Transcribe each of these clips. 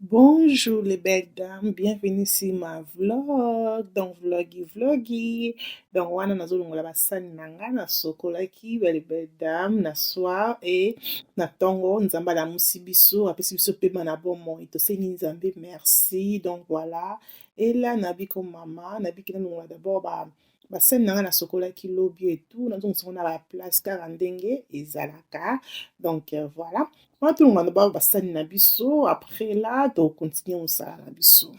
Bonjour les belles dames, bienvenue sur ma vlog, donc vloggy. Donc wana nazolongola basani nanga na sokolaki les belles dames na soir et na tongo nzamba la musibiso apesi biso pema na bomoi tosengi nzambe merci. Donc voilà, et là nabi comme maman nabi kina longola d'abord basani nanga na sokolaki lobi et tout nazongo na ba place kaka ndenge ezalaka. Donc voilà. On tout le monde va passer na biso. Après là, on continue on ça na biso.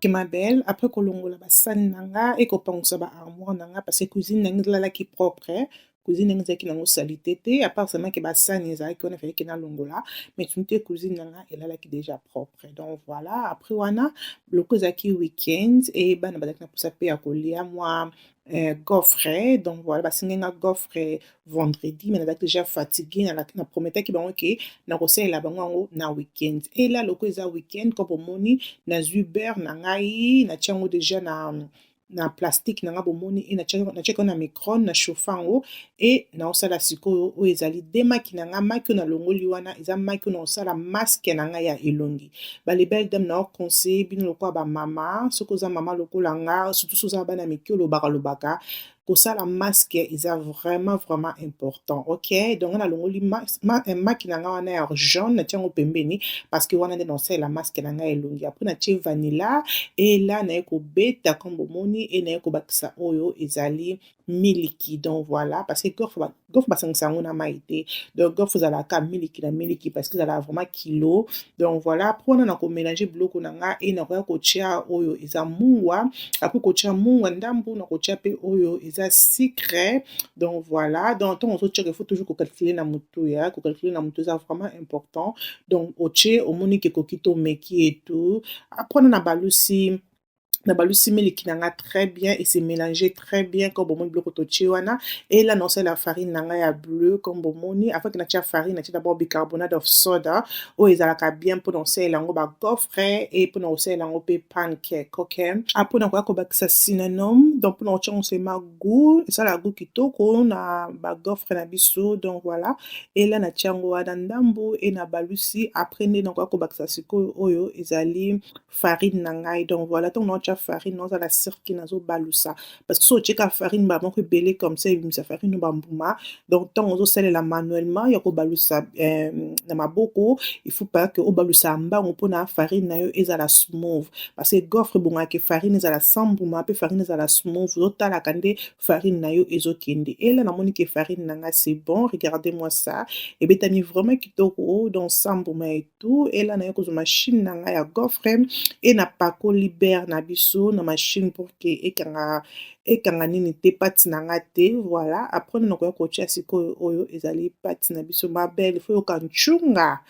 Ma belle, après kolongola basani nanga et kopangusa ba armoire nanga parce que cuisine nanga la qui propre, cuisine nanga qui nango salité te, à part seulement que basani za qui on a fait que na longola, mais toute cuisine nanga elle la qui déjà propre. Donc voilà, après wana loko za ki weekend et bana bazaki na pousa pe ya kolia moi gaufre. Donc voilà, basinga gaufre vendredi mais nazaki déjà fatigué na promettais ki bango ke na kosala bango na weekend. Et là loko za weekend comme moni na beurre na ngai na tiango déjà na plastique nanga bomoni et na tiako na micro na chauffango et na osala sikoyo o ezali demaki nanga maki na longoli wana eza maki na osala masque nanga ya elongi. Ba les belles dames na conseil bino lokwa ba mama soko za mama lokola nga surtout soza bana miki lobaka kosala masque eza vraiment important. OK, donc on a longoli maki nanga wana ya jaune na tiango pembeni parce que wana nde la masque nanga elongi. Après na tie vanilla et là na eko beta comme bomoni et na eko bakisa oyo ezali miliki. Donc voilà, parce que gof basangisa ngo na maite. Donc gof zalaka miliki parce que zala vraiment kilo. Donc voilà, après on a ko mélanger bloco nanga et na ko tia oyo eza muwa, après ko tia muwa ndambu na ko tia pe oyo eza sucre. Donc voilà, dans ton on il faut toujours calculer na mutu ya, ko calculer na mutu c'est vraiment important. Donc oche omoni ke kokito meki et tout. Après on a balusi miliki nanga très bien et c'est mélangé très bien comme bomoni bloco tochi wana. Et là non c'est la farine nanga ya bleu comme bomoni afin que na tia farine na tia d'abord bicarbonate of soda o ezalaka bien pour danser lango ba gaufre et pour danser lango pe pancake. OK, après na ko bakisa cinnamon donc pour tia on se ma goût ça la goût kitoko na ba gaufre na biso. Donc voilà, et là na tia ngo wana ndambu et na balusi après ne donc ko bakisa siko oyo ezali farine nanga. Donc voilà, donc non farine non la cirque nazo balusa parce que so tcheka farine ba moko belé comme ça sa farine ba mbuma. Donc tant on sala la manuellement yako balusa na maboko il faut pas que o balusa mba on pona farine na yo ezala smooth parce que gaufre bonga ke farine ezala sans mbuma pe farine ezala smooth tala kande farine na yo ezokende. Et là na moni ke farine nanga c'est bon, regardez-moi ça et betami vraiment kitoko dans sans mbuma et tout. Et là na yo ko machine nanga ya gaufre et na pako libère na na machine pour que ekanga nini te pati nanga te. Voilà, après on a ko tia siko oyo ezali pati na biso ma belle faut yoka nchunga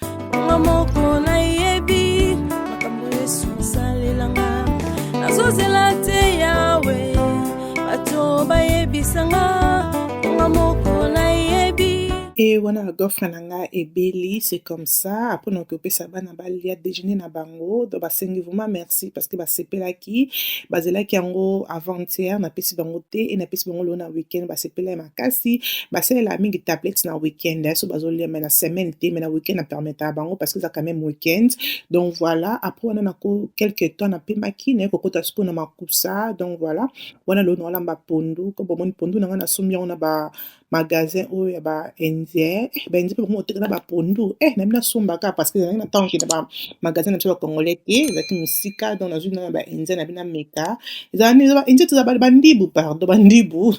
Et wana la girlfriend nanga ebeli, c'est comme ça. Après on occupé ça bana balia déjeuner na bango. Donc basengi vraiment merci parce que basepelaki, bazelaki yango avant-hier na pesi bango te et na pesi bango lo na week-end basepela makasi. Baselela mingi tablette na week-end. So bazolia mais na semaine te mais na week-end na permettre bango parce que ça quand même week-end. Donc voilà, après on a quelques temps na pemaki na kokota siko na makusa. Donc voilà, wana lo na ba pondu, ko bomoni pondu nanga na sombi on a ba magasin oyo ya ba indien baindien mpe bango otekela bapondu na bina sombaka parce que ezalaki na ntango okende ba magasin na biso bacongolais te ezalaki mosika donc nazwi nanga baindien na bina meka baindien te eza bandibu pardon bandibu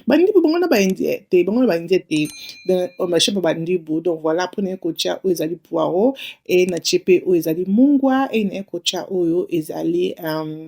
bandibu bango na baindien te bango na baindien te bashe mpe bandibu donc voilà mpo naye kotia oyo ezali poiro e natie mpe oyo ezali mungwa e naye kotia oyo ezali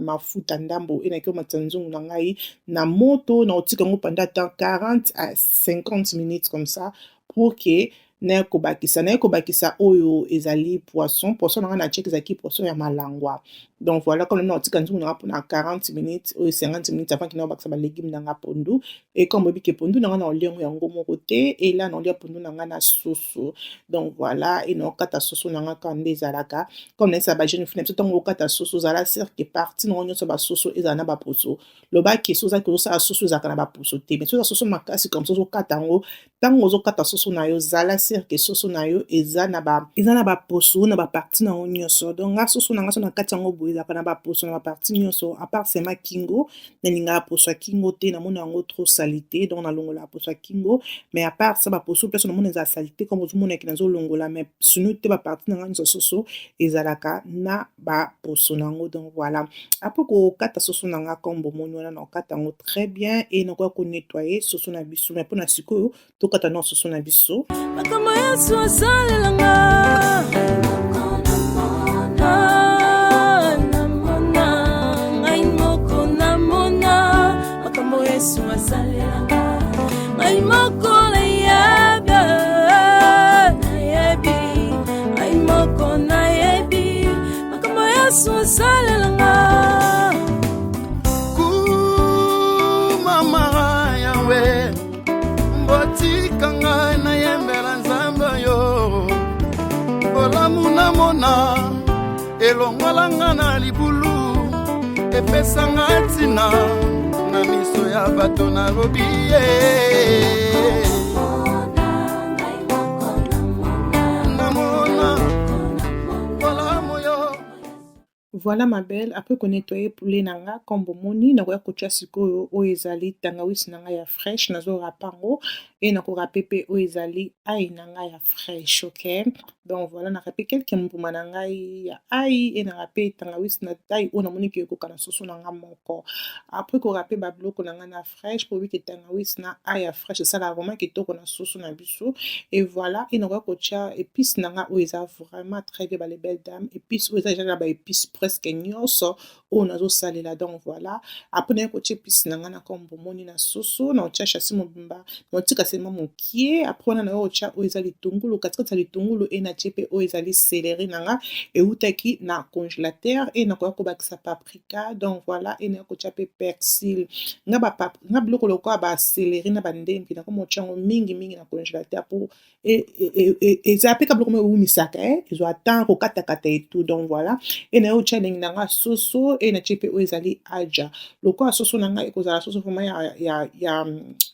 mafuta ndambo e nayeki omatisa nzungu na ngai na moto na otika yango pendant temps 40 à 50 minutes comme ça pour que naye kobakisa oyo ezali poisson nanga na tieki ezalaki poisson ya malangwa donc voilà comme na otika nzungu nanga mpona 40 minutes oyo 50 minutes avant kina obakisa balégume nanga pondu et comme oyebi ke pondu nanga na olia yango moko te et là na olia pondu nanga na soso donc voilà et na okata soso nanga kaka nde ezalaka comme naesala bajeune fille na biso ntango okata soso ozala sire ke parti nango nyonso basoso ezala na baposo lobaki so ozalaki ozosala soso ezalaka na baposo te mais so oza soso makasi comme so ozokata yango ntango ozokata soso na yo zala sire ke soso na yo eza na baposo na baparti nango nyonso donc nga soso nanga so na kati yango boye ezalaka na baposo na baparti nyonso apart sema kingo nalingaka poso ya kingo te namona yango trop salite donc nalongola poso ya kingo mais apart ça baposo mpe so namona ezala salite comme ozomonaki nazolongola mais sino te baparti nanga nyonso soso ezalaka na baposo nango donc voilà apres kokata soso nanga comme bomoni wana na okata yango très bien et nakoya konettoye soso na biso mais mpona sikoyo tokata na soso na biso makambo yesu asalelanga ngai moko namona makambo yesu asalelanga ngai moko nayebi ngai moko nayebi makambo yesu asalelanga kumamara yawe mbotikanga nayembela nzambe yo olamu namona elongolanga na libulu epesanga ntina na miso ya bato nalobi ye Voilà ma belle, après qu'on nettoye poulet nanga comme bomoni nakoya kotia sikoyo oyo ezali tangawisi nanga ya fraîche nazo rapango et nako rapepe oyo ezali ai nanga ya fraîche, OK? Donc voilà na rape quelques mbuma na ngai ya ai et na rape tangawisi na taille oyo namoni ke ekoka na soso nanga moko. Après ko rape ba biloko nanga na fraîche pour que tangawisi na ai ya fraîche ça la vraiment kitoko na soso na biso et voilà et nakoya kotia épice nanga oyo eza vraiment très bien les belles dames épice oyo eza déjà ba épice presque nyonso oyo nazosalela donc voilà après naye kotia épice nanga na comme bomoni na soso na otia chasi mobimba na otika sema mokie après wana naye otia oyo eza litungulu katikati ya litungulu e natie mpe oyo ezali céleri nanga eutaki na congélateur e nakoya kobakisa paprika donc voilà e naye kotia mpe persil nga biloko lokola bacéleri na bandembi nakoma otia yango mingi na congélateur po ezala mpe ka biloko mo eumisaka ezwa temps kokatakata etout donc voilà e naye otia ndenge nanga soso e natie mpe oyo ezali aja lokola soso nanga ekozala soso vraiment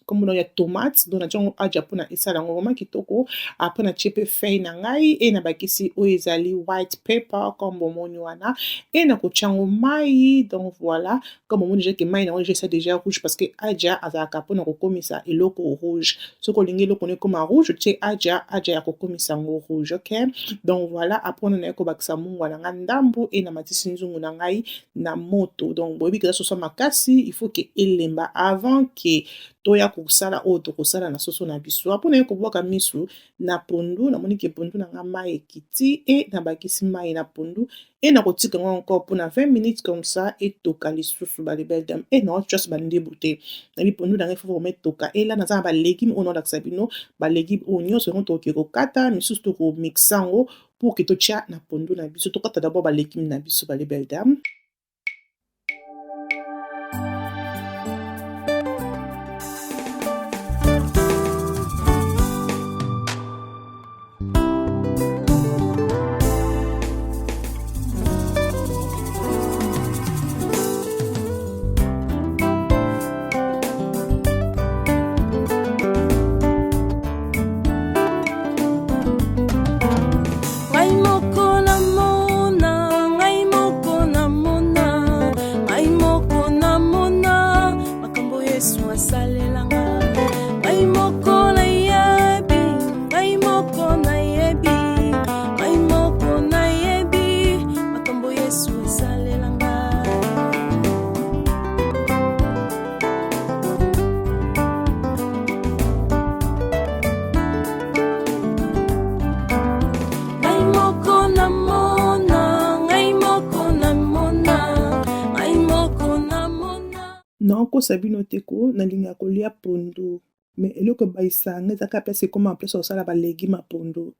komona ya tomate donc natie yango aja mpona esala yango vraiment kitoko après natie mpe feuille na ngai e nabakisi oyo ezali white pepper comme bomoni wana e nakotia yango mai donc voilà comme bomoni déjà ke mai nango eza déjà rouge parce que aja azalaka mpona kokomisa eloko rouge soki olingi eloko no ekoma rouge otie aja ya kokomisa yango rouge, OK? Donc voilà après on naye kobakisa mungwa nanga ndambu e na matisi nzungu na ngai na moto donc boyebi keza soso makasi il faut ke elemba avant ke toya kosala oyo tokosala na soso na biso apona ye kobwaka misu na pondu namoni ke pondu nanga mai ekiti e nabakisi mai na pondu e nakotika yango encore mpona 20 minutes comme ça etoka lisusu bale belle dame e naotiasi bandebu te nayebi pondu nanga ifo vraimen etoka e la naza na balégume oyo naolakisa bino balégume oyo nyonso yango tokoki kokata misusu tokomixa yango pour ke totia na pondu na biso tokata d'abord balégume na biso bale belle dame. kosa bino te ko nalingaka kolia pondu mais eloko ebayisaka nga eza kaka place ekoma place kosala balégume ya pondu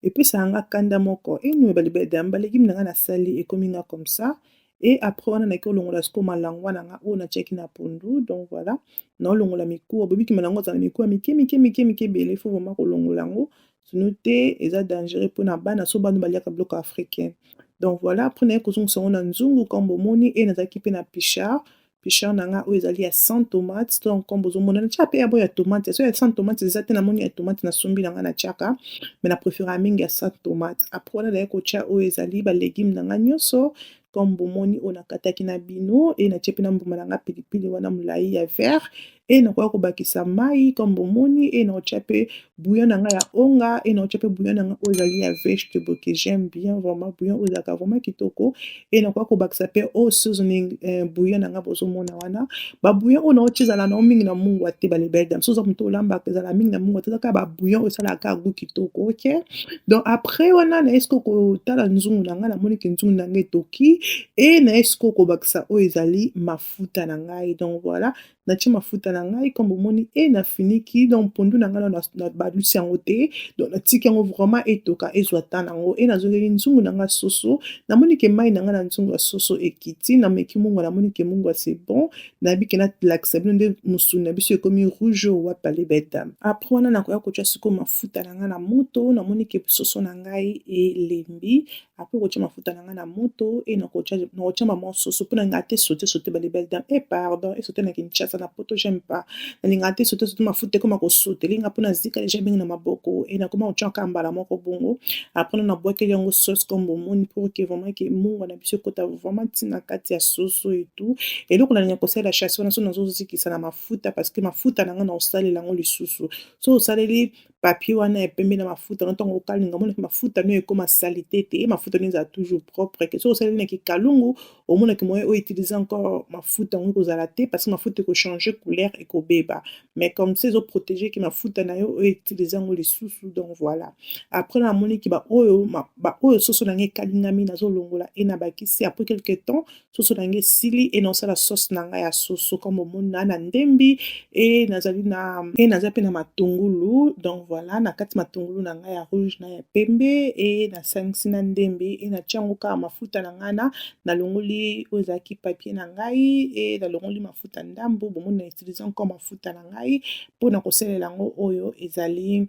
epesaka nga kanda moko anyway balibedam balégume na nga nasali ekomi nga comme ça et après wana naki olongola sikoyo malangwa na nga oyo natiaki na pondu donc voilà naolongola mikuwa boyebiki malango eza na mikuwa mike ebele fo vraimen kolongola yango sino te eza dangereux mpona bana so bana baliaka biloko africaine donc voilà après naye kozongisa yango na nzungu nkombo omoni nazalaki mpe na pichard na nga oyo ezali ya 100 tomate donc nkombo ozomona natia mpe yabo ya tomate so ya 100 tomate eza te namoni ya tomate nasombi na nga natiaka mais na préférera mingi ya 100 tomate après wana naye kotia oyo ezali balégume na nga nyonso nkombo omoni oyo nakataki na bino natie mpe na mbuma na nga pilipili wana molai ya vert nakoya kobakisa mai nkombo omoni nakotia mpe bouillon na nga ya onga nakotia mpe bouillon na nga oyo ezali ya vegetable que j'aime bien vraiment bouillon oyo ezalaka vraiment kitoko nakoya kobakisa mpe oyo seasoning bouillon na nga bozomona wana babouillon oyo naotia ezala nao mingi na mungwa te balebedam so oza moto olambaka ezala mingi na mungwa te ezaka babouillon oyo esalaka goût kitoko ok donc après wana naye siko kotala nzungu na nga namoniki nzungu na nga etoki naye siko kobakisa oyo ezali mafuta na ngai donc voilà natie mafuta na ngai nkombo omoni nafiniki donc pondu na ngai na balusi yango te donc natiki yango vraiment etoka ezwa ta nango nazongeli nzungu na ngai soso namonike mai na ngai na nzungu ya soso ekiti nameki mungwa namonike mungwa c'est bon nayebiki natilakisa bino nde mosuni na biso ekomi rouge owapa lebedam après wana nakoya kotia sikoyo mafuta na ngai na moto namonike soso na ngai elembi après kotia mafuta na ngai na moto nakotia mama soso mpona ngai te sauté balebedam pardon sauté na kinshasa na poto j'aime pas nalingaka te sauté mafuta ekoma kosotelinga mpona zika deja mingi na maboko nakoma kotia kaka mbala moko bongo après nabwakeli yango sauce nkombo omoni pour que vraiment ke mungwa na biso ekota vraiment ntina kati ya soso et tout eloko nalinga kosalela chasse wana so nazozikisa na mafuta parce que mafuta na nga na osalela yango lisusu so osaleli papier wana ya pembe na mafuta na ntango okalinga omonaki mafuta no ekoma salite te mafuta no ezala toujours propre ke so osaleli na kikalungu omonaki moye outiliser encore mafuta yango ekozala te parce que mafuta ekochange couleur ekobeba mais comme ça ezoprotege ki mafuta na yo outiliser yango lisusu donc voilà après namoniki baoyo soso na nga ekalingami nazolongola na bakisi après quelque temps soso na nga esili naosala sauce na nga ya soso comme omoni na ndembi nazali mpe na matungulu donc voilà na kati matungulu na nga ya rouge na ya pembe nasangisi na ndembe natia yango kaka mafuta na nga nalongoli oyo ezalaki papier na ngai nalongoli mafuta ndambu bomoni na utiliser encore mafuta na ngai mpona kosalela yango oyo ezali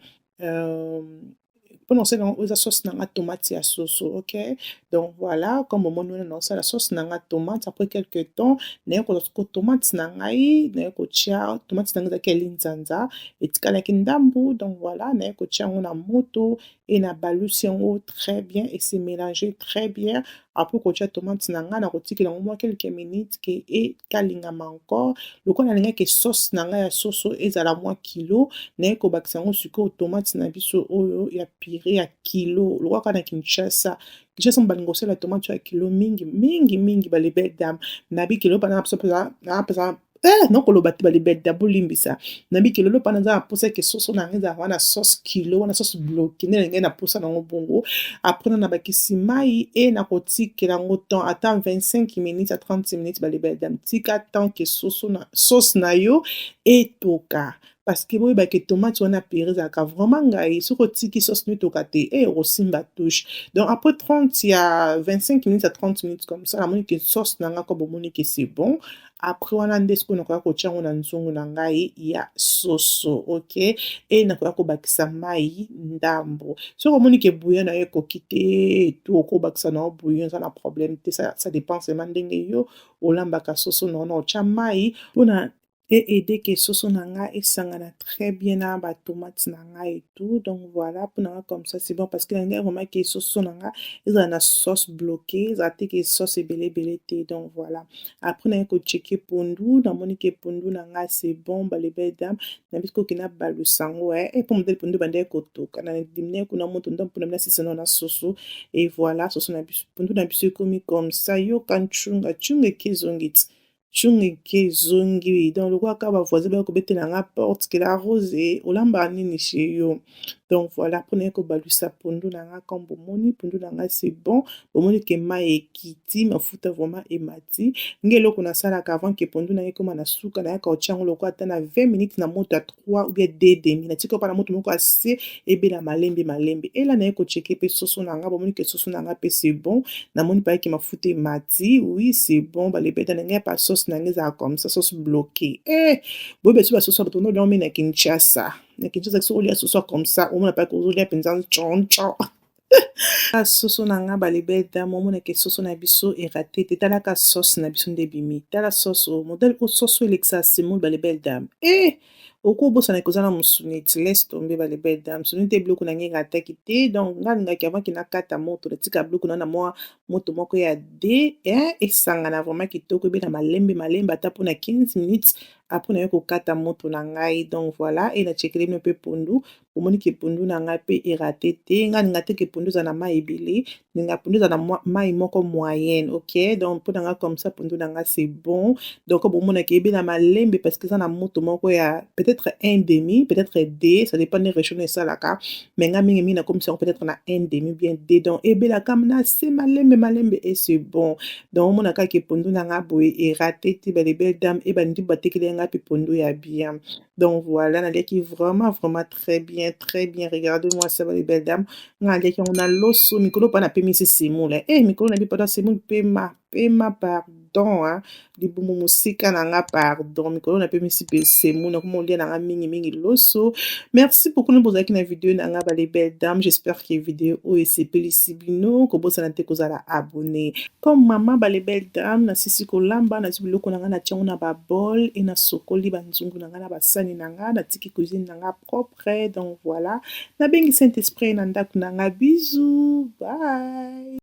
mpona kosala yango eza sauce na nga tomate ya soso ok donc voilà comme omoni wana naosala sauce na nga tomate après quelque temps naye kozwa tomate na ngai naye kotia tomate na ngai ezalaki elinzanza etikalaki ndambu donc voilà naye kotia yango na moto nabalusi yango très bien et se mélanger très bien après kotia tomate na ngai nakotikela yango mwa quelques minutes ke ekalingama encore lokola nalingaki sauce na ngai ya soso ezala mwa kilo naye kobakisa yango sikoyo tomate na biso oyo ya pire ya kilo lokola kaka na kinshasa balingi kosala tomate ya kilo mingi balebedam nabi kilo mpana napesa nokoloba te balebedam bolimbisa nabi kilo mpana nza naposa ke soso na ngai ezala wana sauce kilo wana sauce bloke nde nalingai naposa nango bongo après nabakisi mai nakotikela yango temps ata 25 minutes à 30 minutes balebedam tika tant ke sauce na yo etoka parce que boyebaki tomate wana pere ezalaka vraiment ngai soki otiki sauce no etoka te okosimba touche donc après 25 minutes à 30 minutes comme ça namoni ke sauce na nga kobo omoni ke c'est bon après wana nde sikoyo nakoya kotia yango na nzungu na ngai ya soso ok nakoya kobakisa mai ndambo soki omoni ke bouillon na yo ekoki te to okobakisa na yo bouillon eza na problème te ça dépend seulement ndenge yo olambaka soso na ona otia mai mpona aider ke soso na nga esangana très bien na batomate na nga et tout donc voilà mpona nga comme ça c'est bon parce que nalingai vraiment ke soso na nga ezala na sauce bloquée ezala te ke sauce ebele te donc voilà après naye kocheke pondu namoni ke pondu na nga c'est bon balebedam na biso kokende balusa yango mpo modele pondu bandeki kotoka na dimine kuna moto ndo mpona minasisana na soso et voilà soso na biso pondu na biso ekomi comme ça yoka ncunga ekezongi ti chungeke zongi donc lokola kaka bavoisin bayokobetela nga porte ke la rose olambaka nini chez yo Donc voilà, prenez que balusa pondu nanga comme bomoni, pondu nanga c'est bon. Bomoni que ma ekiti, mafuta vraiment emati. Ngelo kuna sala avant que pondu nanga comme na suka na ka ochango loko ata na 20 minutes na moto à 3 ou bien 2 demi. Na tika pa na moto moko assez et bien la malembe. Et là na ko checker pe soso nanga, bomoni que soso nanga pe c'est bon. Na moni pa que mafuta emati, oui c'est bon. Ba lebeda nanga pas sauce nanga za comme ça, sauce bloquée. Boy beso ba sauce retourner dans na Kinshasa. Na Kinshasa so lia sauce comme ça, on n'a pas que lia penza chon. La sauce nanga balebeda momo na ke sauce na biso eraté te tala ka sauce na biso ndebimi tala sauce modèle o sauce Alexa simul balebeda oko bosa na kozala musuniti laisse tomber balebeda musuniti bloku na ngenga ataki te donc nga ki avant ki na kata moto na tika bloku na moi moto moko ya de esangana vraiment kitoko ebe na malembe ata po na 15 minutes après na yoko kata moto na ngai donc voilà et na chekele no pe pondu omoni ke pondu na ngai pe eraté te nga te ke pondu za na mai ebele nga pondu za na mai moko moyenne OK donc pour nga comme ça pondu na nga c'est bon donc bomona ke ebe na malembe parce que ça na moto moko ya peut-être un demi peut-être deux ça dépend des régions ça la ka mais nga mingi na comme ça peut-être na un demi bien deux donc ebe la kam na c'est malembe et c'est bon donc mona ka ke pondu na nga boye eraté te belle dame et bandi batekele nga pe pondu ya bien donc voilà na qui vraiment très bien regardez-moi ça les belles dames nga qui on a l'osso mikolo pa na pemisi simule mikolo na bi pada simule pema pardon libumu musika na nga pardon mikolo na pemisi pe simule na komo lia na nga mingi loso merci beaucoup nous bozaki na vidéo na nga les belles dames j'espère que vidéo o esepeli sibino ko bosa na te kozala abonné comme maman les belles dames na sisi kolamba na zibiloko na nga na tiango na ba bol et na sokoli banzungu na nga na basani na nga na tiki cuisine na nga propre donc voilà na bengi Saint-Esprit na ndako na nga bisous bye